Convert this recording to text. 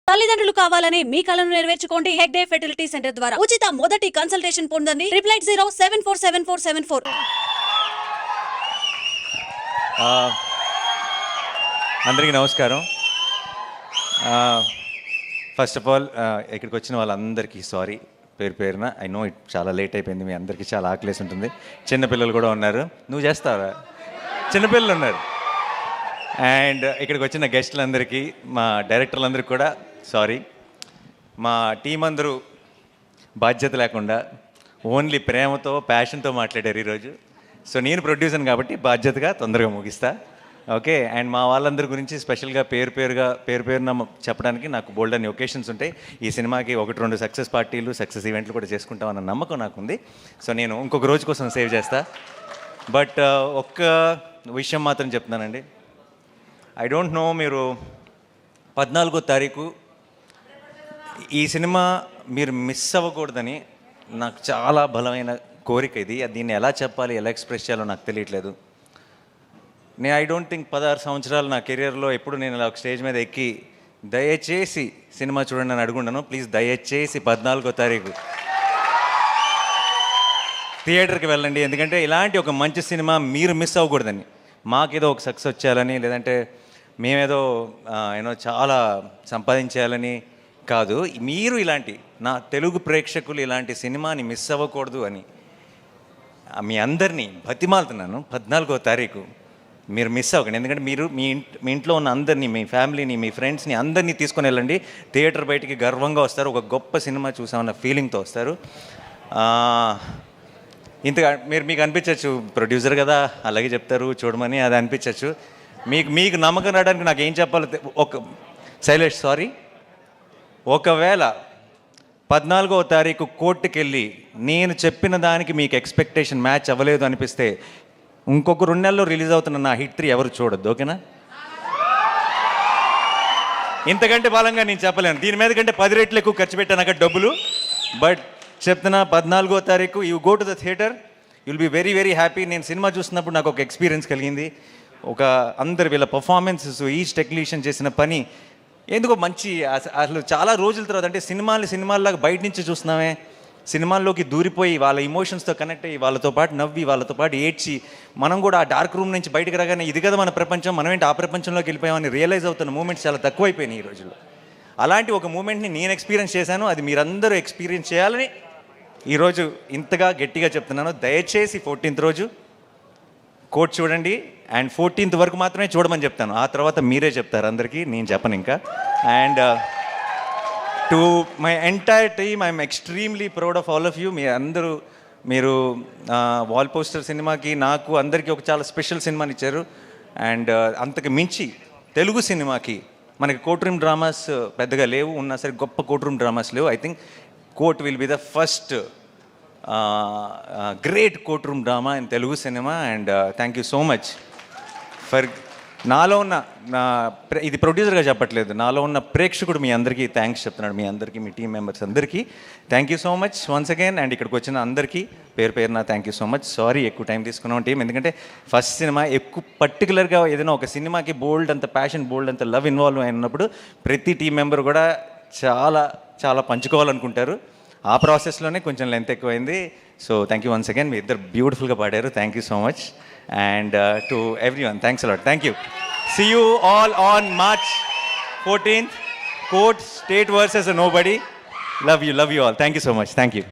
తల్లిదండ్రులు కావాలని మీ కలను నెరవేర్చుకోండి. హెగ్డే ఫెర్టిలిటీ సెంటర్ ద్వారా ఉచిత మొదటి కన్సల్టేషన్ పొందండి. 880747474. అందరికీ నమస్కారం. ఫస్ట్ ఆఫ్ ఆల్ ఇక్కడికి వచ్చిన వాళ్ళందరికీ సారీ పేరు పేరున. ఐ నో ఇట్ చాలా లేట్ అయిపోయింది, మీ అందరికీ చాలా ఆకలేసి ఉంటుంది. చిన్నపిల్లలు కూడా ఉన్నారు. నువ్వు చేస్తావా? చిన్నపిల్లలు ఉన్నారు. అండ్ ఇక్కడికి వచ్చిన గెస్టులందరికీ, మా డైరెక్టర్లందరికీ కూడా సారీ. మా టీం అందరూ బాధ్యత లేకుండా ఓన్లీ ప్రేమతో ప్యాషన్తో మాట్లాడారు ఈరోజు. సో నేను ప్రొడ్యూసర్ని కాబట్టి బాధ్యతగా తొందరగా ముగిస్తా. ఓకే. అండ్ మా వాళ్ళందరి గురించి స్పెషల్గా పేరు పేరున చెప్పడానికి నాకు బోల్డ్ అని ఒకేషన్స్ ఉంటాయి. ఈ సినిమాకి 1-2 సక్సెస్ పార్టీలు, సక్సెస్ ఈవెంట్లు కూడా చేసుకుంటామన్న నమ్మకం నాకుంది. సో నేను ఇంకొక రోజు కోసం సేవ్ చేస్తా. బట్ ఒక్క విషయం మాత్రం చెప్తున్నానండి. ఐ డోంట్ నో, మీరు 14వ తారీఖు ఈ సినిమా మీరు మిస్ అవ్వకూడదని నాకు చాలా బలమైన కోరిక ఇది. దీన్ని ఎలా చెప్పాలి, ఎలా ఎక్స్ప్రెస్ చేయాలో నాకు తెలియట్లేదు. ఐ డోంట్ థింక్ 16 సంవత్సరాలు నా కెరియర్లో ఎప్పుడు నేను ఇలా ఒక స్టేజ్ మీద ఎక్కి దయచేసి సినిమా చూడండి అని అడుగుండను. ప్లీజ్ దయచేసి 14వ తారీఖు థియేటర్కి వెళ్ళండి. ఎందుకంటే ఇలాంటి ఒక మంచి సినిమా మీరు మిస్ అవ్వకూడదని, మాకేదో ఒక సక్సెస్ వచ్చేయాలని, లేదంటే మేమేదో చాలా సంపాదించేయాలని కాదు. మీరు ఇలాంటి నా తెలుగు ప్రేక్షకులు ఇలాంటి సినిమాని మిస్ అవ్వకూడదు అని మీ అందరినీ బతిమాలుతున్నాను. 14వ తారీఖు మీరు మిస్ అవ్వకండి. ఎందుకంటే మీరు మీ ఇంట్లో ఉన్న అందరినీ, మీ ఫ్యామిలీని, మీ ఫ్రెండ్స్ని అందరినీ తీసుకొని వెళ్ళండి. థియేటర్ బయటికి గర్వంగా వస్తారు. ఒక గొప్ప సినిమా చూసామన్న ఫీలింగ్తో వస్తారు. ఇంతగా మీకు అనిపించవచ్చు, ప్రొడ్యూసర్ కదా అలాగే చెప్తారు చూడమని, అది అనిపించవచ్చు. మీకు నమ్మకం రావడానికి నాకు ఏం చెప్పాలో శైలేష్ సారీ. ఒకవేళ 14వ తారీఖు కోర్టుకి వెళ్ళి నేను చెప్పిన దానికి మీకు ఎక్స్పెక్టేషన్ మ్యాచ్ అవ్వలేదు అనిపిస్తే ఇంకొక 2 నెలల్లో రిలీజ్ అవుతున్న నా హిట్ 3 ఎవరు చూడొద్దు. ఓకేనా? ఇంతకంటే బలంగా నేను చెప్పలేను. దీని మీద కంటే 10 రెట్లు ఎక్కువ ఖర్చు పెట్టాను అక్కడ డబ్బులు. బట్ చెప్తున్నా, 14వ తారీఖు you go to the theatre, you'll be very very happy. నేను సినిమా చూస్తున్నప్పుడు నాకు ఒక ఎక్స్పీరియన్స్ కలిగింది. అందరు వీళ్ళ పర్ఫార్మెన్సెస్, ఈచ్ టెక్నీషియన్ చేసిన పని ఎందుకో మంచి, అసలు చాలా రోజుల తర్వాత, అంటే సినిమాల్లాగా బయట నుంచి చూస్తున్నామే, సినిమాల్లోకి దూరిపోయి వాళ్ళ ఇమోషన్స్తో కనెక్ట్ అయ్యి వాళ్ళతో పాటు నవ్వి వాళ్ళతో పాటు ఏడ్చి మనం కూడా ఆ డార్క్ రూమ్ నుంచి బయటకు రాగానే ఇది కదా మన ప్రపంచం, మనం ఏంటి ఆ ప్రపంచంలోకి వెళ్ళిపోయామని రియలైజ్ అవుతున్న మూమెంట్స్ చాలా తక్కువైపోయినాయి ఈ రోజుల్లో. అలాంటి ఒక మూమెంట్ని నేను ఎక్స్పీరియన్స్ చేశాను. అది మీరందరూ ఎక్స్పీరియన్స్ చేయాలని ఈరోజు ఇంతగా గట్టిగా చెప్తున్నాను. దయచేసి 14th రోజు కోర్ట్ చూడండి. అండ్ 14th వరకు మాత్రమే చూడమని చెప్తాను. ఆ తర్వాత మీరే చెప్తారు అందరికీ, నేను చెప్పను ఇంకా. And to my entire team, I'm extremely proud of all of you. మీరు వాల్ పోస్టర్ సినిమాకి, నాకు అందరికీ ఒక చాలా స్పెషల్ సినిమాని ఇచ్చారు. అండ్ అంతకు మించి తెలుగు సినిమాకి మనకి కోర్ట్ రూమ్ డ్రామాస్ పెద్దగా లేవు, ఉన్నా సరే గొప్ప కోర్ట్ రూమ్ డ్రామాస్ లేవు. I think court will be the first great court room drama in Telugu cinema. And thank you so much for నాలో ఉన్న ఇది ప్రొడ్యూసర్గా చెప్పట్లేదు, నాలో ఉన్న ప్రేక్షకుడు మీ అందరికీ థ్యాంక్స్ చెప్తున్నాడు. మీ అందరికీ, మీ టీం మెంబర్స్ అందరికీ thank you so much once again. And ఇక్కడికి వచ్చిన అందరికీ పేరున thank you so much. Sorry ఎక్కువ టైం తీసుకున్నాం టీం, ఎందుకంటే ఫస్ట్ సినిమా ఎక్కువ పర్టికులర్గా ఏదైనా ఒక సినిమాకి బోల్డ్ అంత ప్యాషన్, బోల్డ్ అంత లవ్ ఇన్వాల్వ్ అయినప్పుడు ప్రతి టీం మెంబర్ కూడా చాలా చాలా పంచుకోవాలనుకుంటారు. ఆ ప్రాసెస్లోనే కొంచెం లెంత్ ఎక్కువైంది. So thank you once again. మీ ఇద్దరు బ్యూటిఫుల్గా పాడారు. Thank you so much. And to everyone, thanks a lot. Thank you. See you all on March 14th. Court, State versus Nobody. Love you all. Thank you so much. Thank you.